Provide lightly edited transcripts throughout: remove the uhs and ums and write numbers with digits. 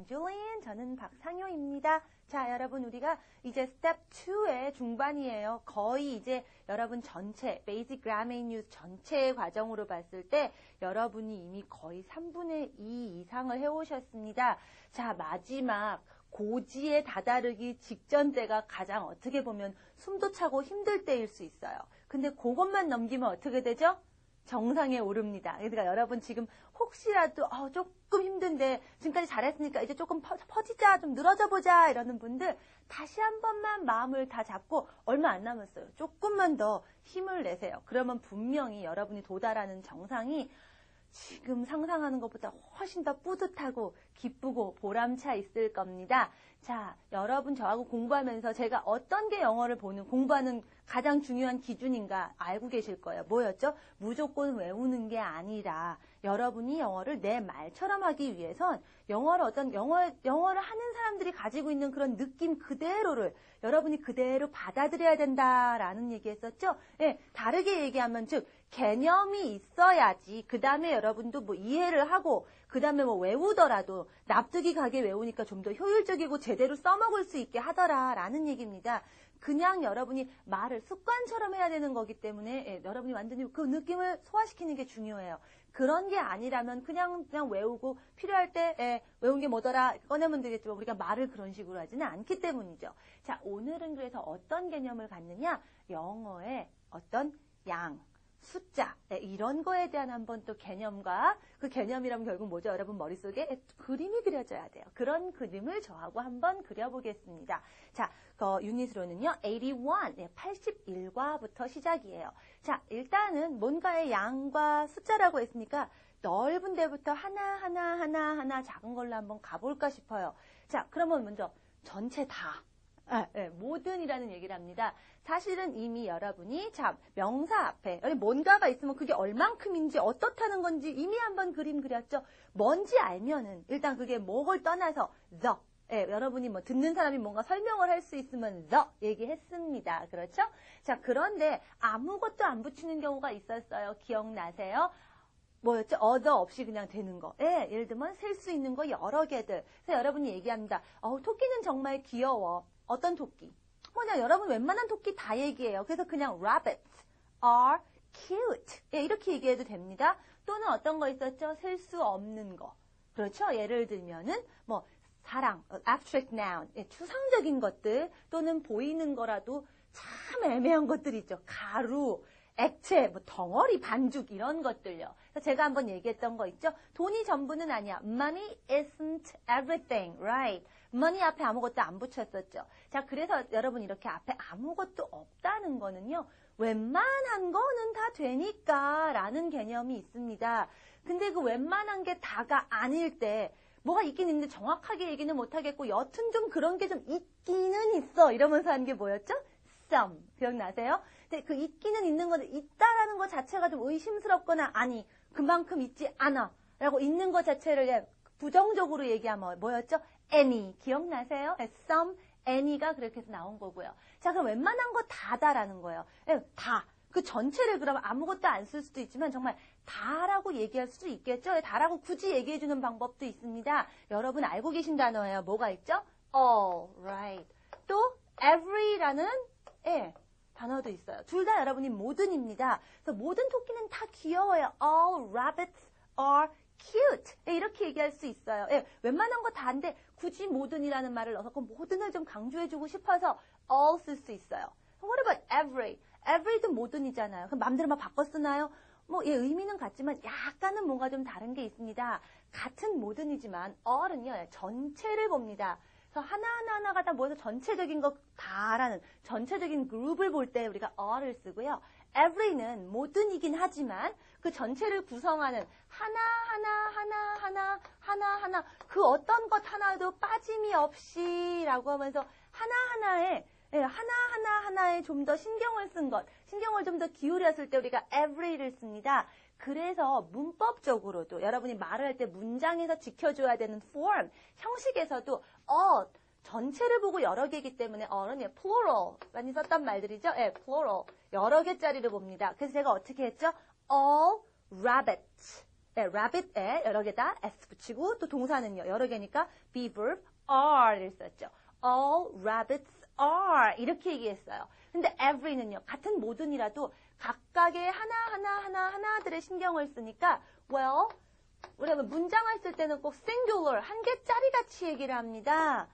줄리엔, 저는 박상효입니다. 자, 여러분 우리가 이제 스텝 2의 중반이에요. 거의 이제 여러분 전체, Basic Grammar in Use 전체의 과정으로 봤을 때 여러분이 이미 거의 3분의 2 이상을 해오셨습니다. 자, 마지막 고지에 다다르기 직전 때가 가장 어떻게 보면 숨도 차고 힘들 때일 수 있어요. 근데 그것만 넘기면 어떻게 되죠? 정상에 오릅니다. 그러니까 여러분 지금 혹시라도 조금 힘든데 지금까지 잘했으니까 이제 조금 퍼지자, 좀 늘어져 보자 이러는 분들 다시 한 번만 마음을 다 잡고 얼마 안 남았어요. 조금만 더 힘을 내세요. 그러면 분명히 여러분이 도달하는 정상이 지금 상상하는 것보다 훨씬 더 뿌듯하고 기쁘고 보람차 있을 겁니다. 자, 여러분 저하고 공부하면서 제가 어떤 게 영어를 공부하는 가장 중요한 기준인가 알고 계실 거예요. 뭐였죠? 무조건 외우는 게 아니라 여러분이 영어를 내 말처럼 하기 위해선 영어를 하는 사람들이 가지고 있는 그런 느낌 그대로를 여러분이 그대로 받아들여야 된다라는 얘기했었죠? 예, 다르게 얘기하면 즉 개념이 있어야지 그 다음에 여러분도 뭐 이해를 하고 그 다음에 뭐 외우더라도 납득이 가게 외우니까 좀 더 효율적이고 제대로 써먹을 수 있게 하더라라는 얘기입니다. 그냥 여러분이 말을 습관처럼 해야 되는 거기 때문에 여러분이 완전히 그 느낌을 소화시키는 게 중요해요. 그런 게 아니라면 그냥 외우고 필요할 때 외운 게 뭐더라 꺼내면 되겠지만 우리가 말을 그런 식으로 하지는 않기 때문이죠. 자, 오늘은 그래서 어떤 개념을 갖느냐? 영어의 어떤 양, 숫자 이런 거에 대한 한번 또 개념과 그 개념이라면 결국 뭐죠? 여러분 머릿속에 그림이 그려져야 돼요. 그런 그림을 저하고 한번 그려보겠습니다. 자, 유닛으로는요. 81, 81과부터 시작이에요. 자, 일단은 뭔가의 양과 숫자라고 했으니까 넓은 데부터 하나 작은 걸로 한번 가볼까 싶어요. 자, 그러면 먼저 전체 다. 모든이라는 얘기를 합니다. 사실은 이미 여러분이 명사 앞에 뭔가가 있으면 그게 얼만큼인지 어떻다는 건지 이미 한번 그림 그렸죠. 뭔지 알면은 일단 그게 뭐를 떠나서 여러분이 뭐 듣는 사람이 뭔가 설명을 할 수 있으면 얘기했습니다. 그렇죠? 자, 그런데 아무것도 안 붙이는 경우가 있었어요. 기억나세요? 뭐였죠? 없이 그냥 되는 거. 예를 들면 셀 수 있는 거 여러 개들. 그래서 여러분이 얘기합니다. 토끼는 정말 귀여워. 어떤 토끼? 여러분 웬만한 토끼 다 얘기해요. 그래서 그냥 rabbits are cute. 이렇게 얘기해도 됩니다. 또는 어떤 거 있었죠? 셀 수 없는 거. 그렇죠? 예를 들면은 사랑, abstract noun, 추상적인 것들 또는 보이는 거라도 참 애매한 것들 있죠. 가루, 액체, 덩어리, 반죽 이런 것들요. 그래서 제가 한번 얘기했던 거 있죠. 돈이 전부는 아니야. Money isn't everything, right? money 앞에 아무것도 안 붙였었죠. 자, 그래서 여러분 이렇게 앞에 아무것도 없다는 거는요. 웬만한 거는 다 되니까 라는 개념이 있습니다. 근데 그 웬만한 게 다가 아닐 때 뭐가 있긴 있는데 정확하게 얘기는 못하겠고 여튼 좀 그런 게 좀 있기는 있어 이러면서 하는 게 뭐였죠? some. 기억나세요? 근데 그 있기는 있는 건데 있다라는 것 자체가 좀 의심스럽거나 아니 그만큼 있지 않아 라고 있는 것 자체를 부정적으로 얘기하면 뭐였죠? any. 기억나세요? some, any가 그렇게 해서 나온 거고요. 자, 그럼 웬만한 거 다다라는 거예요. 다. 그 전체를 그럼 아무것도 안 쓸 수도 있지만 정말 다라고 얘기할 수도 있겠죠. 다라고 굳이 얘기해주는 방법도 있습니다. 여러분 알고 계신 단어예요. 뭐가 있죠? all, right. 또 every라는 단어도 있어요. 둘 다 여러분이 모든입니다. 그래서 모든 토끼는 다 귀여워요. All rabbits are cute. 이렇게 얘기할 수 있어요. 웬만한 거 다인데 굳이 모든이라는 말을 넣어서 그 모든을 좀 강조해주고 싶어서 all 쓸 수 있어요. What about every? every도 모든이잖아요. 그럼 마음대로 막 바꿔 쓰나요? 의미는 같지만 약간은 뭔가 좀 다른 게 있습니다. 같은 모든이지만 all은요, 전체를 봅니다. 그래서 하나하나가 다 모여서 전체적인 거 다라는 전체적인 그룹을 볼 때 우리가 all을 쓰고요. every는 모든이긴 하지만 그 전체를 구성하는 하나하나 그 어떤 것 하나도 빠짐이 없이 라고 하면서 하나하나에 좀 더 신경을 쓴 것, 신경을 좀 더 기울였을 때 우리가 every를 씁니다. 그래서 문법적으로도 여러분이 말을 할 때 문장에서 지켜줘야 되는 form, 형식에서도 전체를 보고 여러 개이기 때문에 all은 plural 많이 썼단 말들이죠. plural 여러 개짜리를 봅니다. 그래서 제가 어떻게 했죠? all rabbits rabbit에 여러 개다 s 붙이고 또 동사는요 여러 개니까 be verb are를 썼죠. All rabbits are 이렇게 얘기했어요. 근데 every는요 같은 모든이라도 각각의 하나하나들의 신경을 쓰니까 well 우리가 문장을 쓸 때는 꼭 singular 한 개짜리 같이 얘기를 합니다.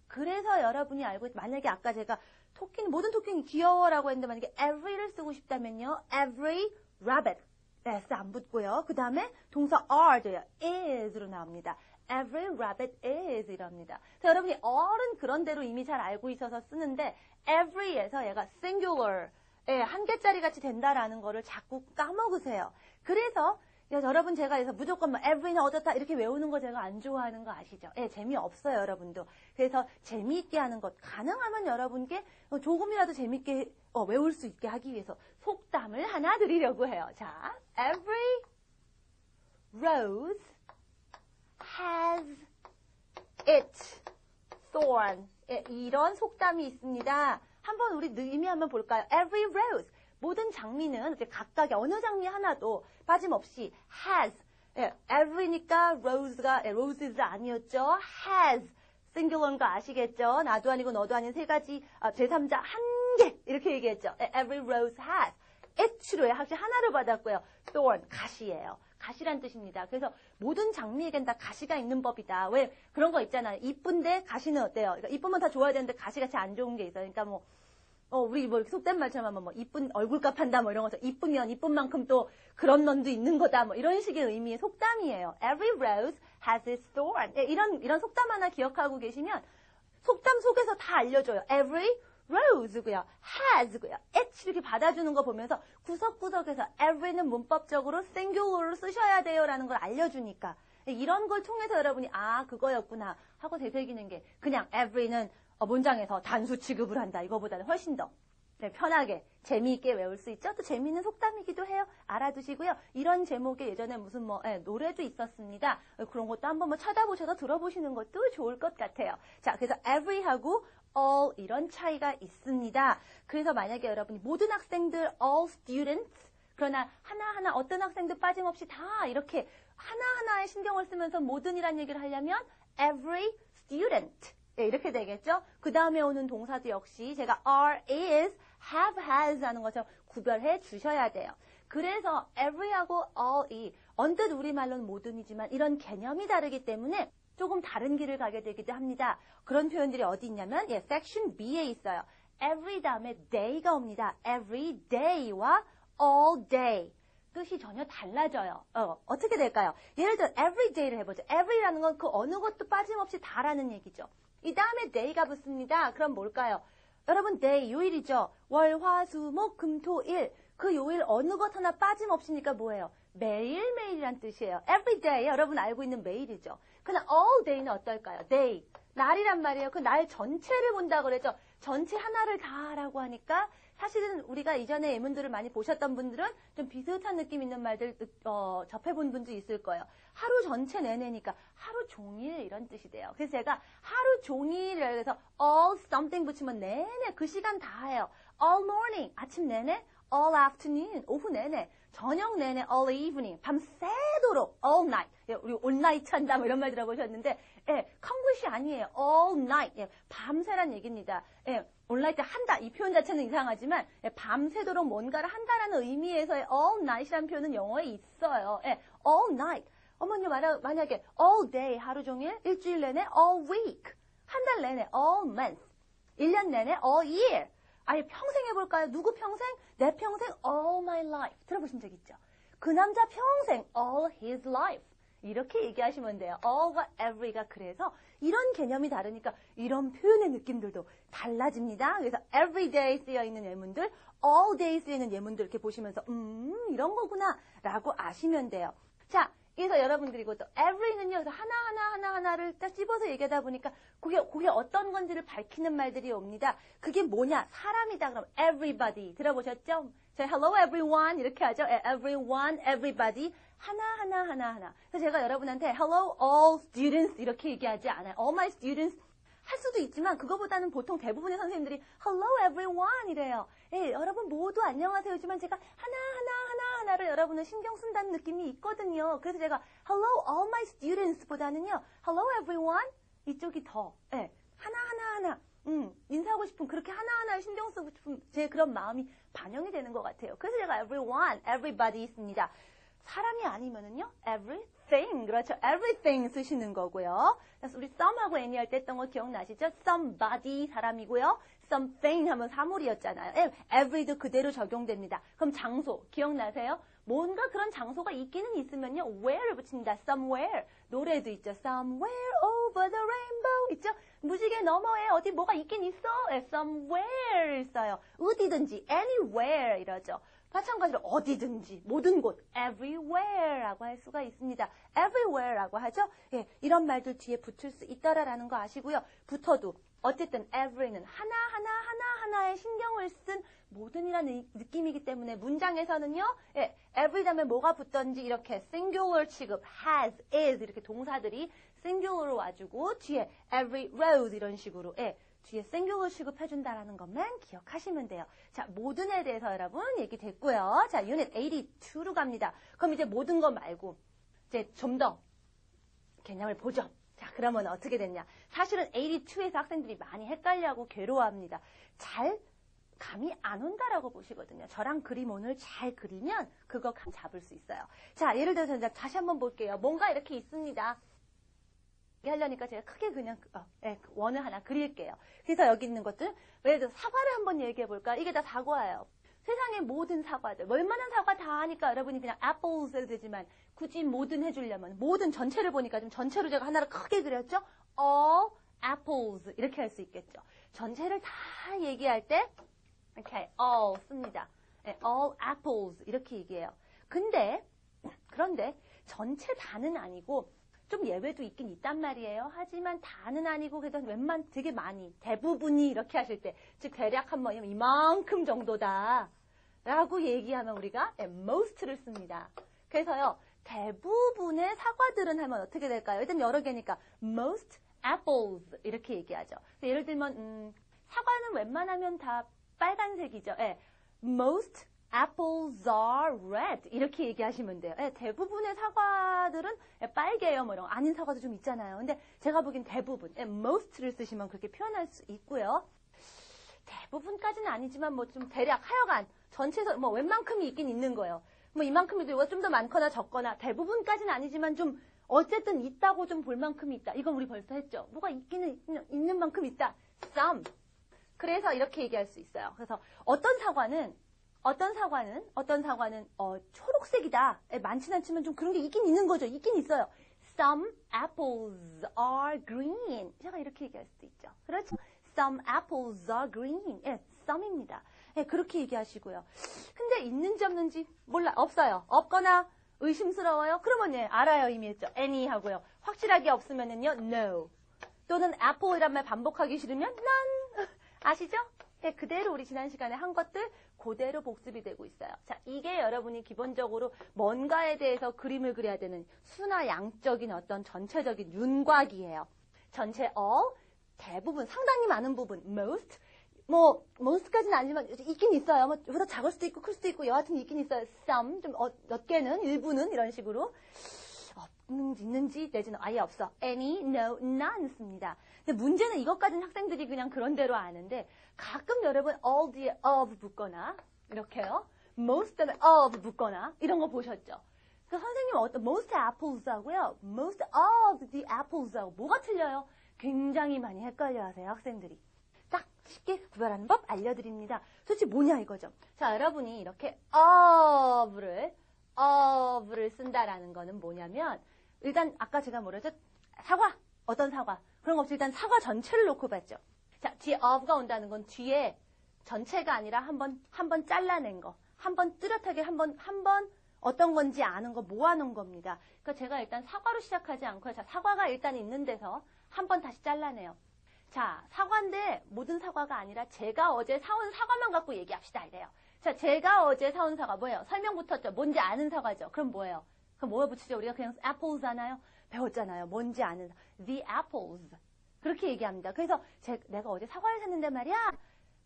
그래서 여러분이 알고 만약에 아까 제가 모든 토끼는 귀여워라고 했는데 만약에 every를 쓰고 싶다면요 every rabbit s 안 붙고요. 그 다음에 동사 are도요 is로 나옵니다. Every rabbit is 이럽니다. 그래서 여러분이 all은 그런 대로 이미 잘 알고 있어서 쓰는데 every에서 얘가 singular 한 개짜리 같이 된다라는 거를 자꾸 까먹으세요. 그래서 여러분 제가 그래서 무조건 every는 어떻다 이렇게 외우는 거 제가 안 좋아하는 거 아시죠? 재미없어요 여러분도. 그래서 재미있게 하는 것 가능하면 여러분께 조금이라도 재미있게 외울 수 있게 하기 위해서 속담을 하나 드리려고 해요. 자, every rose has its thorn. 이런 속담이 있습니다. 한번 우리 의미 한번 볼까요? Every rose. 모든 장미는 각각의 어느 장미 하나도 빠짐없이 has. every니까 roses 아니었죠. has. singular인 거 아시겠죠? 나도 아니고 너도 아닌 세 가지 제3자 한 개 이렇게 얘기했죠. Every rose has. it로요. 확실히 하나를 받았고요. thorn 가시예요. 가시란 뜻입니다. 그래서 모든 장미에겐 다 가시가 있는 법이다. 왜 그런 거 있잖아요. 이쁜데 가시는 어때요? 그러니까 이쁘면 다 좋아야 되는데 가시가 잘 안 좋은 게 있어요. 그러니까 우리 이렇게 속된 말처럼 하면 이쁜 얼굴값 한다 이런 거죠. 이쁘면 이쁜 만큼 또 그런 넌도 있는 거다 이런 식의 의미의 속담이에요. Every rose has its thorn. 이런 속담 하나 기억하고 계시면 속담 속에서 다 알려줘요. Every rose고요. has고요. it 이렇게 받아주는 거 보면서 구석구석에서 every는 문법적으로 singular로 쓰셔야 돼요라는 걸 알려주니까 이런 걸 통해서 여러분이 그거였구나 하고 되새기는 게 그냥 every는 문장에서 단수 취급을 한다. 이거보다는 훨씬 더 편하게 재미있게 외울 수 있죠. 또 재미있는 속담이기도 해요. 알아두시고요. 이런 제목에 예전에 무슨 노래도 있었습니다. 그런 것도 한번 찾아보셔서 들어보시는 것도 좋을 것 같아요. 자, 그래서 every하고 all 이런 차이가 있습니다. 그래서 만약에 여러분이 모든 학생들 all students 그러나 하나하나 어떤 학생도 빠짐없이 다 이렇게 하나하나에 신경을 쓰면서 모든이란 얘기를 하려면 every student 이렇게 되겠죠? 그 다음에 오는 동사도 역시 제가 are, is, have, has 하는 것처럼 구별해 주셔야 돼요. 그래서 every하고 all이 언뜻 우리말로는 모든이지만 이런 개념이 다르기 때문에 조금 다른 길을 가게 되기도 합니다. 그런 표현들이 어디 있냐면 section B에 있어요. every 다음에 day가 옵니다. every day와 all day. 뜻이 전혀 달라져요. 어떻게 될까요? 예를 들어 every day를 해보죠. every라는 건 그 어느 것도 빠짐없이 다라는 얘기죠. 이 다음에 day가 붙습니다. 그럼 뭘까요? 여러분 day 요일이죠. 월, 화, 수, 목, 금, 토, 일. 그 요일 어느 것 하나 빠짐없이니까 뭐예요? 매일매일이란 뜻이에요. every day 여러분 알고 있는 매일이죠. 그냥 all day는 어떨까요? day 날이란 말이에요. 그 날 전체를 본다고 그랬죠. 전체 하나를 다라고 하니까 사실은 우리가 이전에 예문들을 많이 보셨던 분들은 좀 비슷한 느낌 있는 말들 접해본 분도 있을 거예요. 하루 전체 내내니까 하루 종일 이런 뜻이 돼요. 그래서 제가 하루 종일을 해서 all something 붙이면 내내 그 시간 다 해요. all morning 아침 내내, all afternoon 오후 내내, 저녁 내내 all evening 밤새도록 all night 우리 all night 한다 이런 말 들어보셨는데 컴굿이 아니에요. all night 밤새란 얘기입니다. all night 한다 이 표현 자체는 이상하지만 밤새도록 뭔가를 한다라는 의미에서의 all night이라는 표현은 영어에 있어요. all night 어머니 만약에 all day 하루 종일 일주일 내내 all week 한 달 내내 all month 1년 내내 all year 아예 평생 해볼까요? 누구 평생? 내 평생 all my life 들어보신 적 있죠? 그 남자 평생 all his life 이렇게 얘기하시면 돼요. all과 every가 그래서 이런 개념이 다르니까 이런 표현의 느낌들도 달라집니다. 그래서 every day 쓰여있는 예문들, all day 쓰여있는 예문들 이렇게 보시면서 이런 거구나 라고 아시면 돼요. 자, 그래서 여러분들이 또 every는요. 그래서 하나를 딱 집어서 얘기하다 보니까 그게 어떤 건지를 밝히는 말들이 옵니다. 그게 뭐냐? 사람이다. 그럼 everybody 들어보셨죠? 저 hello everyone 이렇게 하죠. everyone, everybody 하나. 그래서 제가 여러분한테 hello all students 이렇게 얘기하지 않아요. all my students 할 수도 있지만 그거보다는 보통 대부분의 선생님들이 hello everyone 이래요. 여러분 모두 안녕하세요지만 제가 하나 하나하나를 여러분은 신경 쓴다는 느낌이 있거든요. 그래서 제가 hello all my students 보다는요. hello everyone 이쪽이 더 하나하나 인사하고 싶은 그렇게 하나하나 신경 쓰고 싶은 제 그런 마음이 반영이 되는 것 같아요. 그래서 제가 everyone, everybody 있습니다. 사람이 아니면은요, everything. 그렇죠. everything 쓰시는 거고요. 그래서 우리 some하고 any 할 때 했던 거 기억나시죠? somebody 사람이고요. something 하면 사물이었잖아요. every도 그대로 적용됩니다. 그럼 장소 기억나세요? 뭔가 그런 장소가 있기는 있으면요, where를 붙입니다. somewhere. 노래도 있죠. somewhere over the rainbow. 있죠? 무지개 너머에 어디 뭐가 있긴 있어. somewhere 있어요. 어디든지, anywhere 이러죠. 마찬가지로 어디든지, 모든 곳, everywhere라고 할 수가 있습니다. everywhere라고 하죠. 예, 이런 말들 뒤에 붙을 수 있다라는 거 아시고요. 붙어도 어쨌든 every는 하나하나에 신경을 쓴 모든이라는 느낌이기 때문에 문장에서는요. 예, every 다음에 뭐가 붙던지 이렇게 singular 취급, has, is 이렇게 동사들이 singular로 와주고 뒤에 every road 이런 식으로 뒤에 singular 취급해준다라는 것만 기억하시면 돼요. 자, 모든에 대해서 여러분 얘기 됐고요. 자, 유닛 82로 갑니다. 그럼 이제 모든 거 말고 이제 좀 더 개념을 보죠. 자, 그러면 어떻게 됐냐. 사실은 82에서 학생들이 많이 헷갈려하고 괴로워합니다. 잘 감이 안 온다라고 보시거든요. 저랑 그림 오늘 잘 그리면 그거 감 잡을 수 있어요. 자, 예를 들어서 이제 다시 한번 볼게요. 뭔가 이렇게 있습니다. 하려니까 제가 크게 그냥 원을 하나 그릴게요. 그래서 여기 있는 것들 예를 들어 사과를 한번 얘기해 볼까? 이게 다 사과예요. 세상의 모든 사과들 얼마나 사과 다 하니까 여러분이 그냥 apples 해도 되지만 굳이 모든 해주려면 모든 전체를 보니까 좀 전체로 제가 하나를 크게 그렸죠? all apples 이렇게 할 수 있겠죠. 전체를 다 얘기할 때 이렇게 all 씁니다. all apples 이렇게 얘기해요. 그런데 전체 다는 아니고 좀 예외도 있긴 있단 말이에요. 하지만 다는 아니고 그래도 되게 많이 대부분이 이렇게 하실 때 즉 대략 한번 이만큼 정도다 라고 얘기하면 우리가 most를 씁니다. 그래서요 대부분의 사과들은 하면 어떻게 될까요? 일단 여러 개니까 most apples 이렇게 얘기하죠. 예를 들면 사과는 웬만하면 다 빨간색이죠. most apples are red 이렇게 얘기하시면 돼요. 대부분의 사과들은 빨개요. 뭐 이런 아닌 사과도 좀 있잖아요. 근데 제가 보기엔 대부분 most를 쓰시면 그렇게 표현할 수 있고요. 대부분까지는 아니지만 뭐 좀 대략 하여간 전체에서 뭐 웬만큼이 있긴 있는 거예요. 뭐 이만큼이도 이거 좀 더 많거나 적거나 대부분까지는 아니지만 좀 어쨌든 있다고 좀 볼 만큼이 있다. 이건 우리 벌써 했죠. 뭐가 있기는 있는 만큼 있다. some. 그래서 이렇게 얘기할 수 있어요. 그래서 어떤 사과는 초록색이다. 많지는 않지만 좀 그런 게 있긴 있는 거죠. 있긴 있어요. Some apples are green. 제가 이렇게 얘기할 수도 있죠. 그렇죠? Some apples are green. some입니다. 그렇게 얘기하시고요. 근데 있는지 없는지 몰라. 없어요. 없거나 의심스러워요. 그러면 알아요. 이미 했죠. any 하고요. 확실하게 없으면은요. no. 또는 apple이란 말 반복하기 싫으면 none. 아시죠? 그대로 우리 지난 시간에 한 것들 그대로 복습이 되고 있어요. 자, 이게 여러분이 기본적으로 뭔가에 대해서 그림을 그려야 되는 수나 양적인 어떤 전체적인 윤곽이에요. 전체 all, 대부분, 상당히 많은 부분, most, most까지는 아니지만 있긴 있어요. 보다 작을 수도 있고 클 수도 있고 여하튼 있긴 있어요. some, 좀 몇 개는, 일부는 이런 식으로. 있는지 내지는 아예 없어. any, no, none 씁니다. 근데 문제는 이것까지는 학생들이 그냥 그런 대로 아는데 가끔 여러분 all 뒤에 of 붙거나 이렇게요. most 다음에 of 붙거나 이런 거 보셨죠? 그 선생님은 most apples 하고요. most of the apples 하고 뭐가 틀려요? 굉장히 많이 헷갈려 하세요. 학생들이. 딱 쉽게 구별하는 법 알려드립니다. 도대체 뭐냐 이거죠. 자, 여러분이 이렇게 of를 쓴다라는 거는 뭐냐면 일단 아까 제가 뭐랬죠? 사과. 어떤 사과. 그런 거 없이 일단 사과 전체를 놓고 봤죠. 자, 뒤에 of가 온다는 건 뒤에 전체가 아니라 한번 잘라낸 거. 한번 뚜렷하게 한번 어떤 건지 아는 거 모아놓은 겁니다. 그러니까 제가 일단 사과로 시작하지 않고요. 자, 사과가 일단 있는 데서 한번 다시 잘라내요. 자, 사과인데 모든 사과가 아니라 제가 어제 사온 사과만 갖고 얘기합시다. 이래요. 자, 제가 어제 사온 사과 뭐예요? 설명 붙었죠. 뭔지 아는 사과죠. 그럼 뭐예요? 그럼 뭐에 붙이죠? 우리가 그냥 apples 배웠잖아요. 뭔지 아는 the apples. 그렇게 얘기합니다. 그래서 내가 어제 사과를 샀는데 말이야.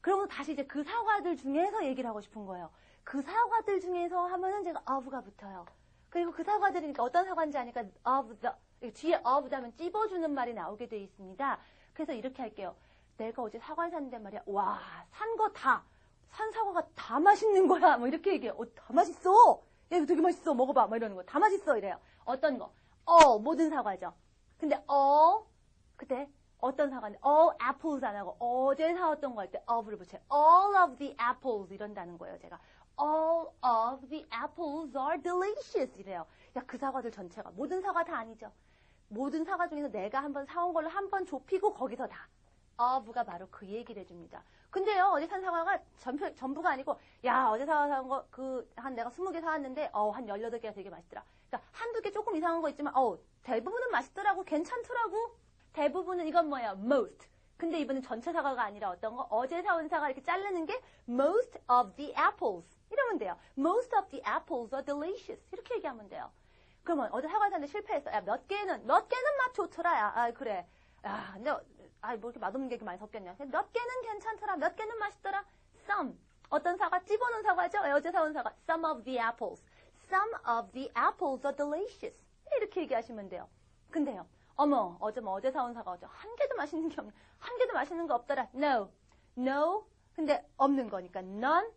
그러면 다시 이제 그 사과들 중에서 얘기를 하고 싶은 거예요. 그 사과들 중에서 하면은 제가 of가 붙어요. 그리고 그 사과들이니까 어떤 사과인지 아니까 of the, 뒤에 of 하면 찝어주는 말이 나오게 되어 있습니다. 그래서 이렇게 할게요. 내가 어제 사과를 샀는데 말이야. 와, 산 사과가 다 맛있는 거야. 뭐 이렇게 얘기해요. 다 맛있어. 야, 이거 되게 맛있어. 먹어봐. 뭐 이러는 거. 다 맛있어. 이래요. 어떤 거? 모든 사과죠. 근데 그때 어떤 사과인데 all apples 안 하고 어제 사왔던 거 할 때 of를 붙여요. all of the apples 이런다는 거예요. 제가 all of the apples are delicious 이래요. 야, 그 사과들 전체가 모든 사과 다 아니죠. 모든 사과 중에서 내가 한번 사온 걸로 한번 좁히고 거기서 다 of가 바로 그 얘기를 해줍니다. 근데요, 어제 산 사과가 전부가 아니고, 야, 어제 사온 거, 내가 20개 사왔는데, 한 18개가 되게 맛있더라. 그러니까 한두 개 조금 이상한 거 있지만, 대부분은 맛있더라고, 괜찮더라고. 대부분은 이건 뭐예요? most. 근데 이번엔 전체 사과가 아니라 어떤 거? 어제 사온 사과 이렇게 자르는 게 most of the apples. 이러면 돼요. most of the apples are delicious. 이렇게 얘기하면 돼요. 그러면 어제 사과 샀는데 실패했어. 야, 몇 개는 맛 좋더라. 야, 그래. 야, 근데, 뭐 이렇게 맛없는 게 이렇게 많이 섞였냐. 몇 개는 괜찮더라. 몇 개는 맛있더라. some. 어떤 사과? 찝어놓은 사과죠? 어제 사온 사과. some of the apples. some of the apples are delicious. 이렇게 얘기하시면 돼요. 근데요. 어제 사온 사과 어제 한 개도 맛있는 게 없네. 한 개도 맛있는 거 없더라. No. 근데 없는 거니까 none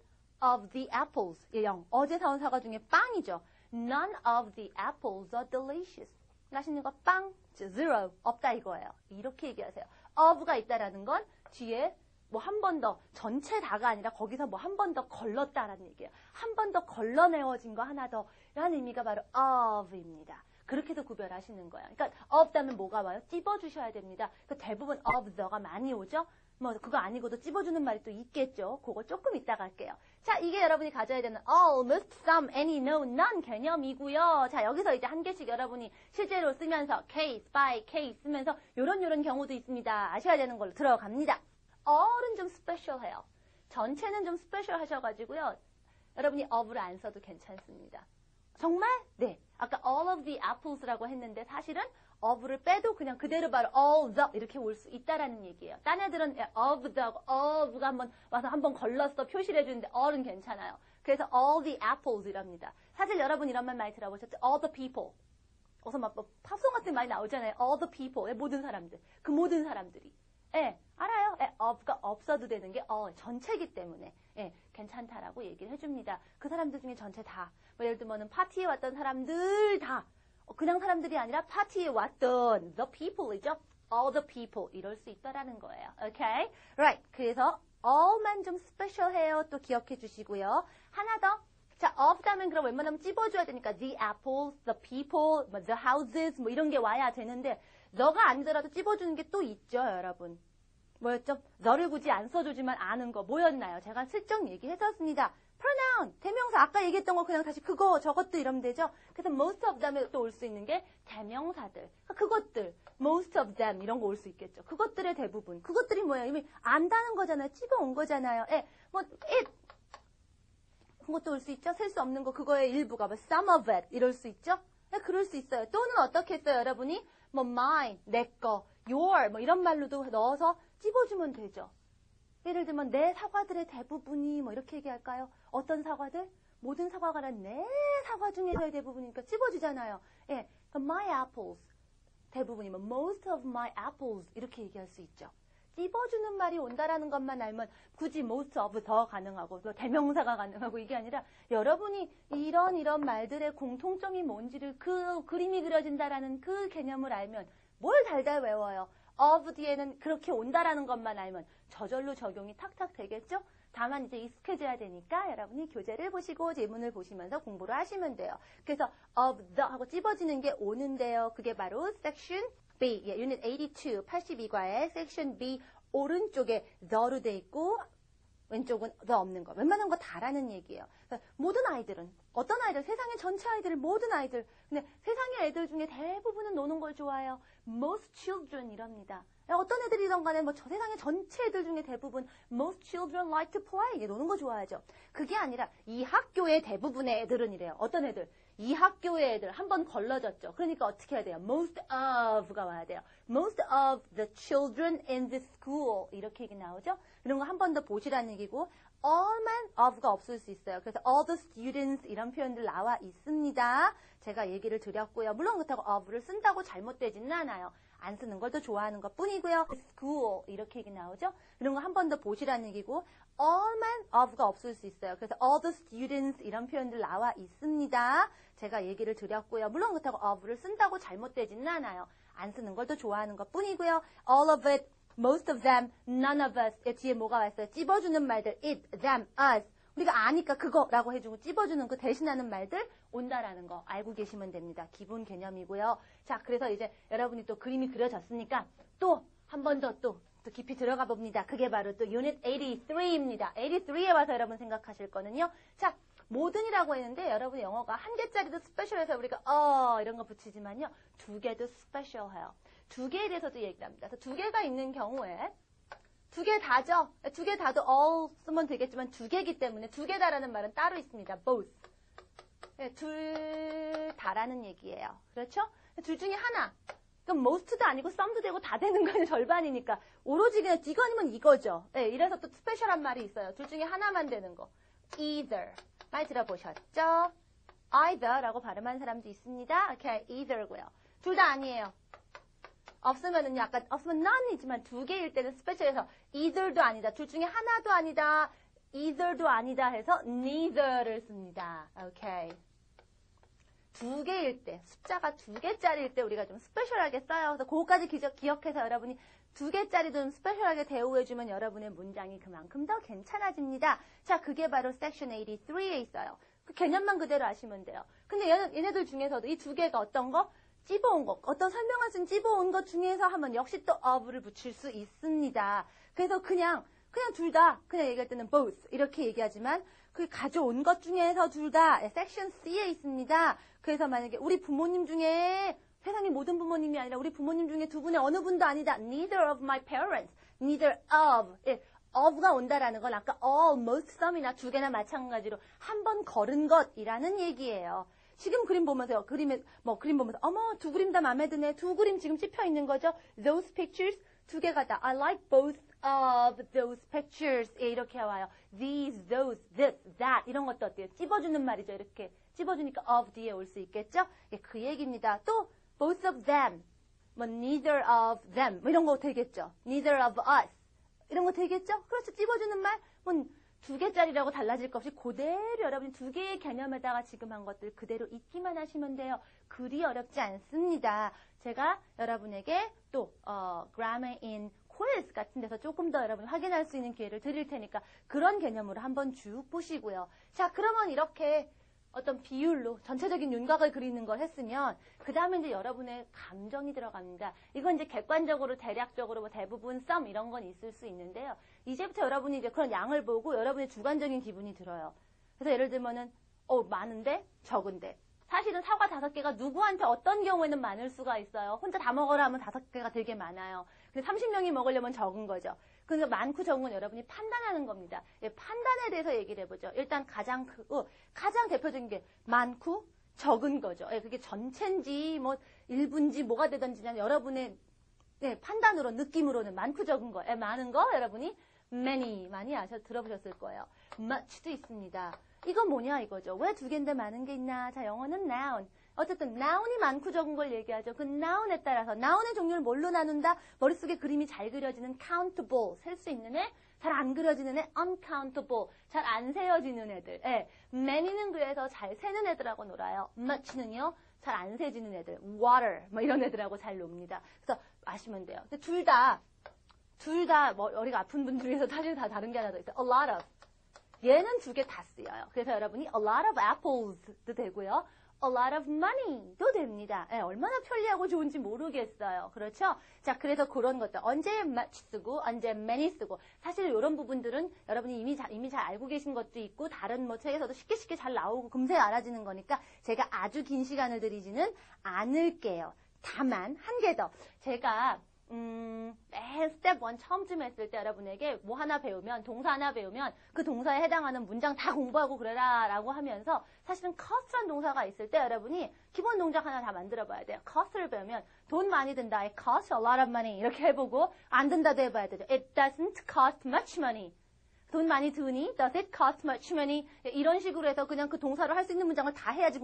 of the apples. 0. 어제 사온 사과 중에 빵이죠. None of the apples are delicious. 맛있는 거 빵, zero. 없다 이거예요. 이렇게 얘기하세요. of가 있다라는 건 뒤에 뭐 한 번 더, 전체 다가 아니라 거기서 뭐 한 번 더 걸렀다라는 얘기예요. 한 번 더 걸러내어진 거 하나 더 라는 의미가 바로 of입니다. 그렇게 해서 구별하시는 거예요. 그러니까 of 다음에 뭐가 와요? 찝어주셔야 됩니다. 그러니까 대부분 of the가 많이 오죠? 뭐 그거 아니고도 찝어주는 말이 또 있겠죠. 그거 조금 이따가 할게요. 자, 이게 여러분이 가져야 되는 almost, some, any, no, none 개념이고요. 자, 여기서 이제 한 개씩 여러분이 실제로 쓰면서 case by case 쓰면서 요런 경우도 있습니다. 아셔야 되는 걸로 들어갑니다. all은 좀 스페셜해요. 전체는 좀 스페셜 하셔가지고요. 여러분이 of를 안 써도 괜찮습니다. 정말? 네. 아까 all of the apples라고 했는데 사실은 of를 빼도 그냥 그대로 바로 all the 이렇게 올 수 있다라는 얘기예요. 딴 애들은 of the하고 of가 한번 걸렀어 표시를 해주는데 all은 괜찮아요. 그래서 all the apples 이랍니다. 사실 여러분 이런 말 많이 들어보셨죠? all the people. 어서 막 팝송 같은 말 나오잖아요. all the people. 모든 사람들. 그 모든 사람들이. 알아요. of가 없어도 되는 게 전체이기 때문에 괜찮다라고 얘기를 해줍니다. 그 사람들 중에 전체 다. 뭐 예를 들면 파티에 왔던 사람들 다. 그냥 사람들이 아니라 파티에 왔던 the people이죠. all the people 이럴 수 있다라는 거예요. Okay? Right. 그래서 all만 좀 스페셜해요. 또 기억해 주시고요. 하나 더. 자, of 다음엔 그럼 웬만하면 찝어줘야 되니까 the apples, the people, the houses 뭐 이런 게 와야 되는데 the가 아니더라도 찝어주는 게 또 있죠, 여러분. 뭐였죠? the를 굳이 안 써주지만 아는 거 뭐였나요? 제가 슬쩍 얘기했었습니다. pronoun, 대명사. 아까 얘기했던 거 그냥 다시 그거, 저것도 이러면 되죠? 그래서 most of them에 또 올 수 있는 게 대명사들. 그것들, most of them 이런 거 올 수 있겠죠. 그것들의 대부분. 그것들이 뭐예요? 이미 안다는 거잖아요. 찝어온 거잖아요. it. 그것도 올 수 있죠? 셀 수 없는 거, 그거의 일부가 뭐 some of it 이럴 수 있죠? 그럴 수 있어요. 또는 어떻게 했어요, 여러분이? 뭐 mine, 내 거, your 뭐 이런 말로도 넣어서 찝어주면 되죠. 예를 들면 내 사과들의 대부분이 뭐 이렇게 얘기할까요? 어떤 사과들? 모든 사과가 아니라 내 사과 중에서의 대부분이니까 찝어주잖아요. 그러니까 my apples 대부분이면 most of my apples 이렇게 얘기할 수 있죠. 찝어주는 말이 온다라는 것만 알면 굳이 most of 더 가능하고 또 대명사가 가능하고 이게 아니라 여러분이 이런 말들의 공통점이 뭔지를 그 그림이 그려진다라는 그 개념을 알면 뭘 달달 외워요. of 뒤에는 그렇게 온다라는 것만 알면 저절로 적용이 탁탁 되겠죠? 다만 이제 익숙해져야 되니까 여러분이 교재를 보시고 예문을 보시면서 공부를 하시면 돼요. 그래서 of the 하고 찝어지는 게 오는데요. 그게 바로 section B, unit 82, 82과의 section B 오른쪽에 the로 돼 있고 왼쪽은 the 없는 거. 웬만한 거 다라는 얘기예요. 그러니까 모든 아이들은 어떤 아이들? 세상의 전체 아이들, 모든 아이들. 근데 세상의 애들 중에 대부분은 노는 걸 좋아해요. Most children 이랍니다. 어떤 애들이든 간에 뭐 저 세상의 전체 애들 중에 대부분 most children like to play 노는 거 좋아하죠. 그게 아니라 이 학교의 대부분의 애들은 이래요. 어떤 애들? 이 학교의 애들 한 번 걸러졌죠. 그러니까 어떻게 해야 돼요? Most of가 와야 돼요. Most of the children in this school 이렇게 얘기 나오죠. 이런 거 한 번 더 보시라는 얘기고 all만 of가 없을 수 있어요. 그래서 all the students 이런 표현들 나와 있습니다. 제가 얘기를 드렸고요. 물론 그렇다고 of를 쓴다고 잘못되지는 않아요. 안 쓰는 걸 더 좋아하는 것 뿐이고요. school 이렇게 얘기 나오죠. 이런 거 한 번 더 보시라는 얘기고 all만 of가 없을 수 있어요. 그래서 all the students 이런 표현들 나와 있습니다. 제가 얘기를 드렸고요. 물론 그렇다고 of를 쓴다고 잘못되지는 않아요. 안 쓰는 걸 더 좋아하는 것 뿐이고요. all of it, most of them, none of us 뒤에 뭐가 왔어요? 찝어주는 말들 it, them, us 우리가 아니까 그거라고 해주고 찝어주는 그 대신하는 말들 온다라는 거 알고 계시면 됩니다. 기본 개념이고요. 자, 그래서 이제 여러분이 또 그림이 그려졌으니까 또 한 번 더 또 깊이 들어가 봅니다. 그게 바로 또 유닛 83입니다. 83에 와서 여러분 생각하실 거는요. 자, 모든이라고 했는데 여러분 영어가 한 개짜리도 스페셜해서 우리가 이런 거 붙이지만요. 두 개도 스페셜해요. 두 개에 대해서도 얘기를 합니다. 그래서 두 개가 있는 경우에 두 개 다죠? 두 개 다도 all 쓰면 되겠지만 두 개이기 때문에 두 개 다라는 말은 따로 있습니다. both. 네, 둘 다라는 얘기예요. 그렇죠? 둘 중에 하나. 그럼 most도 아니고 some도 되고 다 되는 건 절반이니까 오로지 그냥 이거 아니면 이거죠. 네, 이래서 또 스페셜한 말이 있어요. 둘 중에 하나만 되는 거. either. 말 들어보셨죠? either라고 발음하는 사람도 있습니다. 이렇게 either고요. 둘 다 아니에요. 없으면은 약간 없으면 none이지만 두 개일 때는 스페셜해서 either도 아니다. 둘 중에 하나도 아니다. either도 아니다 해서 neither를 씁니다. 오케이. 두 개일 때, 숫자가 두 개짜리일 때 우리가 좀 스페셜하게 써요. 그래서 그거까지 기억해서 여러분이 두 개짜리도 좀 스페셜하게 대우해주면 여러분의 문장이 그만큼 더 괜찮아집니다. 자, 그게 바로 섹션 83에 있어요. 그 개념만 그대로 아시면 돼요. 근데 얘네들 중에서도 이 두 개가 어떤 거? 찝어온 것, 어떤 설명할 수 있는 찝어온 것 중에서 하면 역시 또 of를 붙일 수 있습니다. 그래서 그냥 둘 다, 그냥 얘기할 때는 both 이렇게 얘기하지만 그 가져온 것 중에서 둘 다 섹션 C에 있습니다. 그래서 만약에 우리 부모님 중에 세상의 모든 부모님이 아니라 우리 부모님 중에 두 분의 어느 분도 아니다. Neither of my parents, neither of. of가 온다라는 건 아까 all, most, some이나 두 개나 마찬가지로 한 번 걸은 것이라는 얘기예요. 지금 그림 보면서요. 그림 보면서 어머 두 그림 다 마음에 드네. 두 그림 지금 찝혀 있는 거죠. Those pictures 두 개가 다 I like both of those pictures. 예, 이렇게 와요. These, those, this, that 이런 것도 어때요? 찝어주는 말이죠. 이렇게 찝어주니까 of 뒤에 올 수 있겠죠. 예, 그 얘기입니다. 또 both of them, 뭐 neither of them 뭐 이런 거 되겠죠. Neither of us 이런 거 되겠죠. 그렇죠. 찝어주는 말 뭐 두 개짜리라고 달라질 것 없이 그대로 여러분이 두 개의 개념에다가 지금 한 것들 그대로 읽기만 하시면 돼요. 그리 어렵지 않습니다. 제가 여러분에게 또 Grammar in Quiz 같은 데서 조금 더 여러분이 확인할 수 있는 기회를 드릴 테니까 그런 개념으로 한번 쭉 보시고요. 자, 그러면 이렇게 어떤 비율로 전체적인 윤곽을 그리는 걸 했으면 그 다음에 이제 여러분의 감정이 들어갑니다. 이건 이제 객관적으로 대략적으로 뭐 대부분 some 이런 건 있을 수 있는데요. 이제부터 여러분이 이제 그런 양을 보고 여러분의 주관적인 기분이 들어요. 그래서 예를 들면은 많은데 적은데 사실은 사과 5개가 누구한테 어떤 경우에는 많을 수가 있어요. 혼자 다 먹어라 하면 5개가 되게 많아요. 근데 30명이 먹으려면 적은 거죠. 그러니까 많고 적은 건 여러분이 판단하는 겁니다. 예, 판단에 대해서 얘기를 해보죠. 일단 가장 대표적인 게 많고 적은 거죠. 예, 그게 전체인지 뭐 일부인지 뭐가 되든지 여러분의 판단으로 느낌으로는 많고 적은 거. 예, 많은 거 여러분이 many 많이 들어보셨을 거예요. much도 있습니다. 이건 뭐냐 이거죠. 왜 두 개인데 많은 게 있나? 자, 영어는 noun. 어쨌든 noun이 많고 적은 걸 얘기하죠. 그 noun에 따라서 noun의 종류를 뭘로 나눈다? 머릿속에 그림이 잘 그려지는 countable, 셀 수 있는 애, 잘 안 그려지는 애 uncountable, 잘 안 세어지는 애들. 예. many는 그래서 잘 세는 애들하고 놀아요. much는요, 잘 안 세지는 애들, water 뭐 이런 애들하고 잘 놉니다. 그래서 아시면 돼요. 근데 둘 다 머리가 아픈 분 중에서 사실 다 다른 게 하나 더 있어요. a lot of. 얘는 두 개 다 쓰여요. 그래서 여러분이 a lot of apples도 되고요. a lot of money도 됩니다. 네, 얼마나 편리하고 좋은지 모르겠어요. 그렇죠? 자, 그래서 그런 것들 언제 much 쓰고 언제 many 쓰고 사실 이런 부분들은 여러분이 이미 잘 알고 계신 것도 있고 다른 뭐 책에서도 쉽게 잘 나오고 금세 알아지는 거니까 제가 아주 긴 시간을 들이지는 않을게요. 다만 한 개 더 제가 매 스텝 스텝 1 처음쯤 했을 때 여러분에게 뭐 하나 배우면, 동사 하나 배우면 그 동사에 해당하는 문장 다 공부하고 그래라 라고 하면서 사실은 cost라는 동사가 있을 때 여러분이 기본 동작 하나 다 만들어 봐야 돼요. cost를 배우면 돈 많이 든다. It costs a lot of money. 이렇게 해보고 안 든다도 해봐야 되죠. It doesn't cost much money. 돈 많이 드니? Does it cost much money? 이런 식으로 해서 그냥 그 동사로 할 수 있는 문장을 다 해야지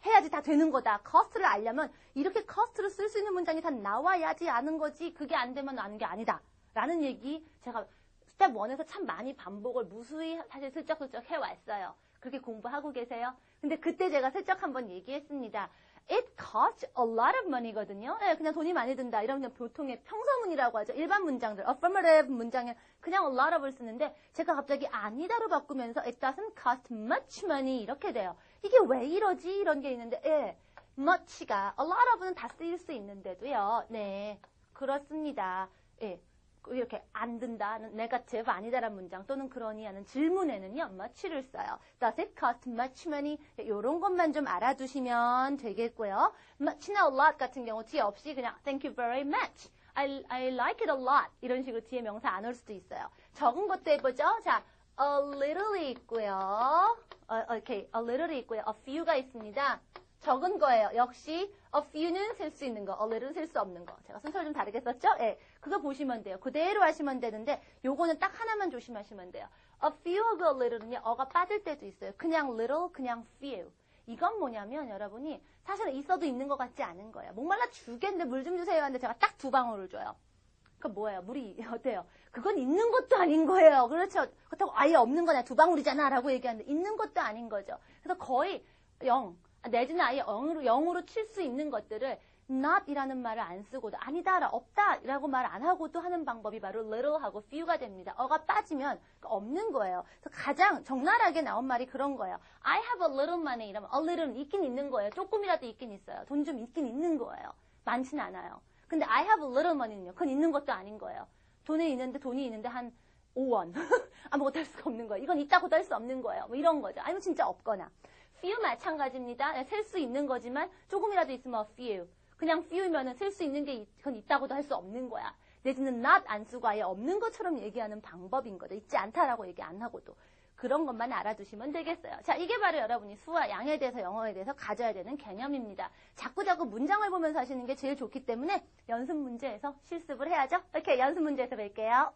해야지 다 되는 거다. cost를 알려면 이렇게 cost를 쓸 수 있는 문장이 다 나와야지 아는 거지. 그게 안 되면 아는 게 아니다. 라는 얘기 제가 스텝 1에서 참 많이 반복을 무수히 사실 슬쩍슬쩍 해왔어요. 그렇게 공부하고 계세요? 근데 그때 제가 슬쩍 한번 얘기했습니다. It costs a lot of money거든요. 네, 그냥 돈이 많이 든다. 이러면 보통의 평서문이라고 하죠. 일반 문장들, affirmative 문장에 그냥 a lot of를 쓰는데 제가 갑자기 아니다로 바꾸면서 it doesn't cost much money 이렇게 돼요. 이게 왜 이러지? 이런 게 있는데 much가 a lot of는 다 쓰일 수 있는데도요. 네, 그렇습니다. 예. 이렇게 안 든다는 negative 아니다라는 문장 또는 그러니 하는 질문에는요 much를 써요. Does it cost much money? 이런 것만 좀 알아두시면 되겠고요. much나 a lot 같은 경우 뒤에 없이 그냥 thank you very much. I like it a lot. 이런 식으로 뒤에 명사 안 올 수도 있어요. 적은 것도 해보죠. 자, a little이 있고요. 오케이, a little이 있고요. a few가 있습니다. 적은 거예요. 역시 a few는 쓸 수 있는 거, a little는 쓸 수 없는 거. 제가 순서를 좀 다르게 썼죠? 예, 그거 보시면 돼요. 그대로 하시면 되는데 요거는 딱 하나만 조심하시면 돼요. a few하고 a little는요. 어가 빠질 때도 있어요. 그냥 little, 그냥 few. 이건 뭐냐면 여러분이 사실은 있어도 있는 것 같지 않은 거예요. 목말라 죽겠는데 물 좀 주세요 하는데 제가 딱 2방울을 줘요. 그럼 뭐예요? 물이 어때요? 그건 있는 것도 아닌 거예요. 그렇죠? 그렇다고 아예 없는 거냐? 2방울이잖아 라고 얘기하는데 있는 것도 아닌 거죠. 그래서 거의 0. 내지는 아예 0으로 칠 수 있는 것들을 not이라는 말을 안 쓰고도 아니다, 없다 라고 말 안 하고도 하는 방법이 바로 little하고 few가 됩니다. 어가 빠지면 없는 거예요. 그래서 가장 적나라하게 나온 말이 그런 거예요. I have a little money 이러면 a little는 있긴 있는 거예요. 조금이라도 있긴 있어요. 돈 좀 있긴 있는 거예요. 많진 않아요. 근데 I have a little money는요. 그건 있는 것도 아닌 거예요. 돈이 있는데 한 5원. 아무것도 할 수가 없는 거예요. 이건 있다고도 할 수 없는 거예요. 뭐 이런 거죠. 아니면 진짜 없거나. few 마찬가지입니다. 셀 수 있는 거지만 조금이라도 있으면 few. 그냥 few면은 셀 수 있는 게 그건 있다고도 할 수 없는 거야. 내지는 not 안 쓰고 아예 없는 것처럼 얘기하는 방법인 거죠. 있지 않다라고 얘기 안 하고도. 그런 것만 알아두시면 되겠어요. 자, 이게 바로 여러분이 수와 양에 대해서 영어에 대해서 가져야 되는 개념입니다. 자꾸자꾸 문장을 보면서 하시는 게 제일 좋기 때문에 연습 문제에서 실습을 해야죠. 이렇게 연습 문제에서 뵐게요.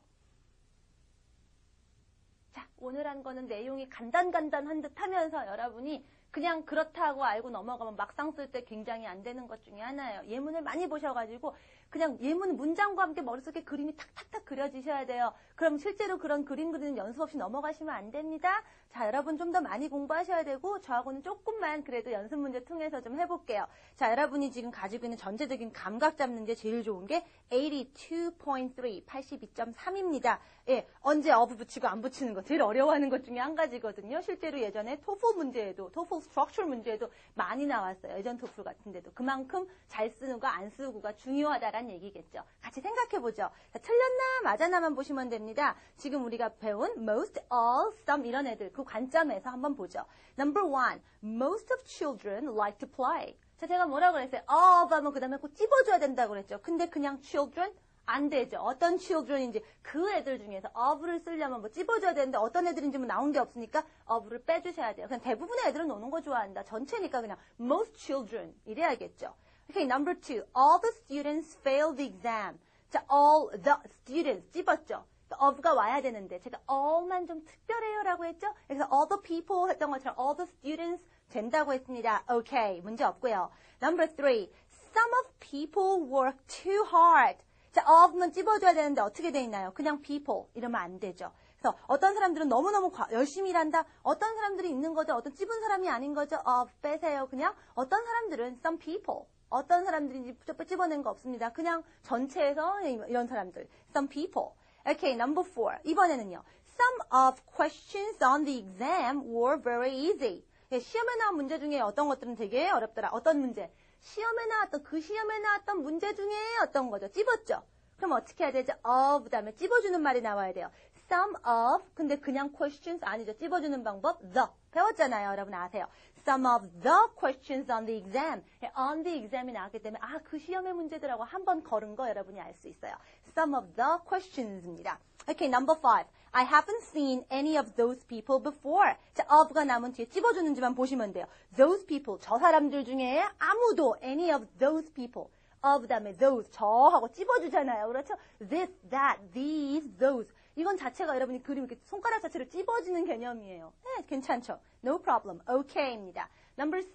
자, 오늘 한 거는 내용이 간단한 듯 하면서 여러분이 그냥 그렇다고 알고 넘어가면 막상 쓸 때 굉장히 안 되는 것 중에 하나예요. 예문을 많이 보셔가지고 그냥 예문 문장과 함께 머릿속에 그림이 탁탁탁 그려지셔야 돼요. 그럼 실제로 그런 그림 그리는 연습 없이 넘어가시면 안 됩니다. 자, 여러분 좀 더 많이 공부하셔야 되고 저하고는 조금만 그래도 연습 문제 통해서 좀 해볼게요. 자, 여러분이 지금 가지고 있는 전체적인 감각 잡는 게 제일 좋은 게 82.3, 82.3입니다. 예, 언제 of 붙이고 안 붙이는 거 제일 어려워하는 것 중에 한 가지거든요. 실제로 예전에 토플 문제에도 토플 스트럭처럴 문제에도 많이 나왔어요. 예전 토플 같은 데도. 그만큼 잘 쓰는가 안 쓰고가 중요하다라는 얘기겠죠. 같이 생각해보죠. 자, 틀렸나 맞아나만 보시면 됩니다. 지금 우리가 배운 most, all, some 이런 애들 그 관점에서 한번 보죠. Number 1. Most of children like to play. 자, 제가 뭐라고 그랬어요? of 하면 그 다음에 꼭 찝어줘야 된다고 그랬죠. 근데 그냥 children? 안 되죠. 어떤 children인지 그 애들 중에서 of를 쓰려면 뭐 찝어줘야 되는데 어떤 애들인지 뭐 나온 게 없으니까 of를 빼주셔야 돼요. 그냥 대부분의 애들은 노는 거 좋아한다. 전체니까 그냥 most children 이래야겠죠. Okay, number 2. All the students failed the exam. 자, all the students 찝었죠. of가 와야 되는데 제가 all만 좀 특별해요라고 했죠. 그래서 all the people 했던 것처럼 all the students 된다고 했습니다. Okay, 문제 없고요. Number 3. Some of people work too hard. 자, of만 찝어줘야 되는데 어떻게 돼 있나요? 그냥 people 이러면 안 되죠. 그래서 어떤 사람들은 너무너무 열심히 일한다. 어떤 사람들이 있는 거죠. 어떤 찝은 사람이 아닌 거죠. of 빼세요. 그냥 어떤 사람들은 some people. 어떤 사람들인지 찝어낸 거 없습니다. 그냥 전체에서 이런 사람들. some people. Okay, number 4. 이번에는요. Some of questions on the exam were very easy. 예, 시험에 나온 문제 중에 어떤 것들은 되게 어렵더라. 어떤 문제? 시험에 나왔던 문제 중에 어떤 거죠? 찝었죠? 그럼 어떻게 해야 되죠? of 다음에 찝어주는 말이 나와야 돼요. Some of, 근데 그냥 questions 아니죠. 찝어주는 방법, the. 배웠잖아요. 여러분 아세요. Some of the questions on the exam. on the exam이 나왔기 때문에 그 시험의 문제들하고 한 번 걸은 거 여러분이 알 수 있어요. some of the questions입니다. Okay, number 5. I haven't seen any of those people before. 자, of가 남은 뒤에 찝어주는지만 보시면 돼요. Those people, 저 사람들 중에 아무도 any of those people. of 다음에 those, 저하고 찝어주잖아요. 그렇죠? This, that, these, those. 이건 자체가 여러분이 그림 이렇게 손가락 자체를 찝어주는 개념이에요. 네, 괜찮죠? No problem. okay입니다. Number 6.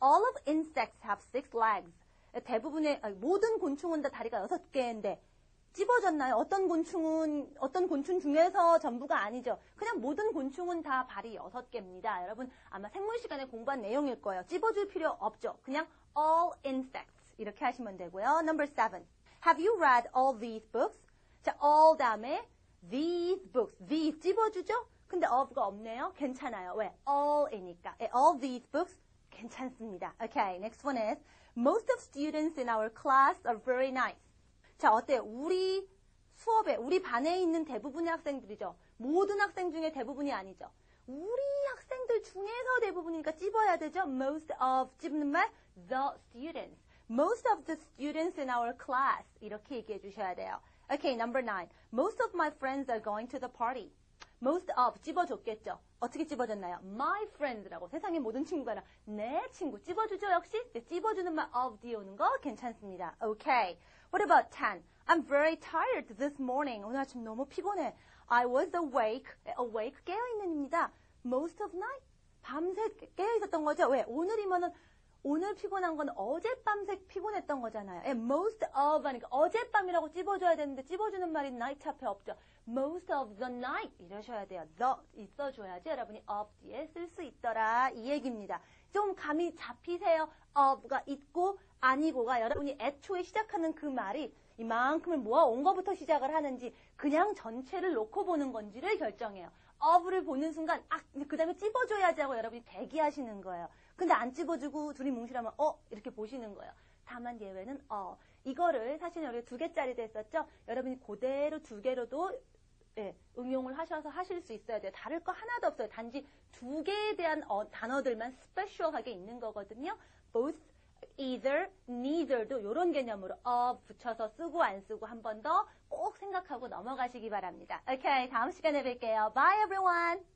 All of insects have 6 legs. 대부분의 모든 곤충은 다 다리가 6개인데 찝어졌나요? 어떤 곤충 중에서 전부가 아니죠. 그냥 모든 곤충은 다 발이 6개입니다. 여러분 아마 생물 시간에 공부한 내용일 거예요. 찝어줄 필요 없죠. 그냥 all insects 이렇게 하시면 되고요. Number 7. Have you read all these books? 자, all 다음에 these books. these 찝어주죠? 근데 of가 없네요. 괜찮아요. 왜? all이니까. all these books 괜찮습니다. Okay, next one is most of students in our class are very nice. 자, 어때요? 우리 수업에, 우리 반에 있는 대부분의 학생들이죠. 모든 학생 중에 대부분이 아니죠. 우리 학생들 중에서 대부분이니까 찝어야 되죠. Most of, 찝는 말, the students. Most of the students in our class. 이렇게 얘기해 주셔야 돼요. Okay, number 9. Most of my friends are going to the party. Most of, 찝어줬겠죠. 어떻게 찝어줬나요? My friends라고 세상의 모든 친구가 아니라 내 친구 찝어주죠 역시? 찝어주는 말 of 뒤에 오는 거 괜찮습니다. Okay. What about 10? I'm very tired this morning. 오늘 아침 너무 피곤해. I was awake. awake 깨어있는입니다. Most of night. 밤새 깨어있었던 거죠. 왜? 오늘이면은 오늘 피곤한 건 어젯밤새 피곤했던 거잖아요. most of 하니까 어젯밤이라고 찝어줘야 되는데 찝어주는 말이 night 앞에 없죠. most of the night 이러셔야 돼요. the 있어줘야지 여러분이 of 뒤에 쓸 수 있더라 이 얘기입니다. 좀 감이 잡히세요. of가 있고 아니고가 여러분이 애초에 시작하는 그 말이 이만큼을 모아온 것부터 시작을 하는지 그냥 전체를 놓고 보는 건지를 결정해요. of를 보는 순간 그 다음에 찝어줘야지 하고 여러분이 대기하시는 거예요. 근데 안 찝어주고 둘이 뭉실하면 이렇게 보시는 거예요. 다만 예외는 이거를 사실 여기 2개짜리도 했었죠. 여러분이 그대로 2개로도 응용을 하셔서 하실 수 있어야 돼요. 다를 거 하나도 없어요. 단지 2개에 대한 단어들만 스페셜하게 있는 거거든요. both, either, neither도 이런 개념으로 of 붙여서 쓰고 안 쓰고 한 번 더 꼭 생각하고 넘어가시기 바랍니다. 오케이, 다음 시간에 뵐게요. Bye everyone!